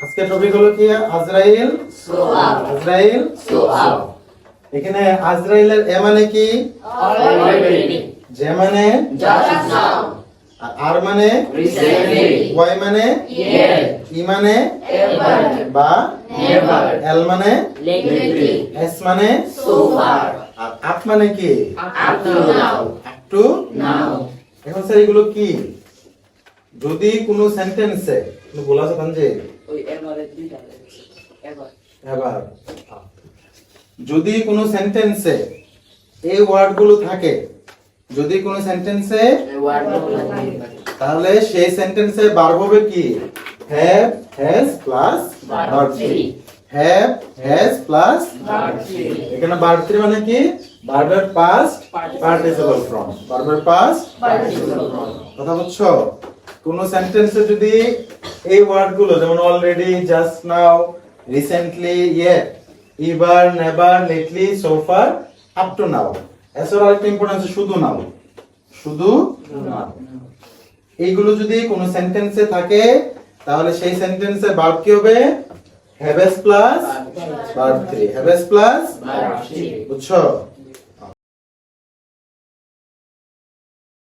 আজকে টপিক হলো কি আজরাইল সোয়াব আজরাইল সোয়াব এখানে আজরাইলের এ মানে কি অলরেডি যে মানে জাস্ট নাও আর মানে রিসেন্টলি ওয়াই মানে ইয়ের ই মানে এভার বা নেভার এল মানে লেটলি এস মানে সো ফার আর আপ মানে কি up to now up to now এখন স্যার এগুলো কি যদি কোনো সেন্টেন্সে তুমি বলা আছে যে ওই এভারে দুইটা আছে এভার এবার যদি কোনো সেন্টেন্সে এই ওয়ার্ডগুলো থাকে যদি কোনো সেন্টেন্সে ওয়ার্ড তাহলে সেই সেন্টেন্সে ভার্ব হবে কি have has plus verb three have has plus verb three এখানে ভার্ব থ্রি মানে কি ভার্বের পাস্ট পার্টিসিপল ফর্ম ভার্বের পাস্ট পার্টিসিপল কথা বুঝছো কোন সেন্টেন্সে যদি এই ওয়ার্ডগুলো যেমন already just now recently yet ever never lately so far up to now এছাড়া আরেকটা ইম্পর্টেন্স শুধু নাও শুধু এইগুলো যদি কোন সেন্টেন্সে থাকে তাহলে সেই সেন্টেন্সে ভার্ব কি হবে have S plus verb three have S plus verb three বুঝছো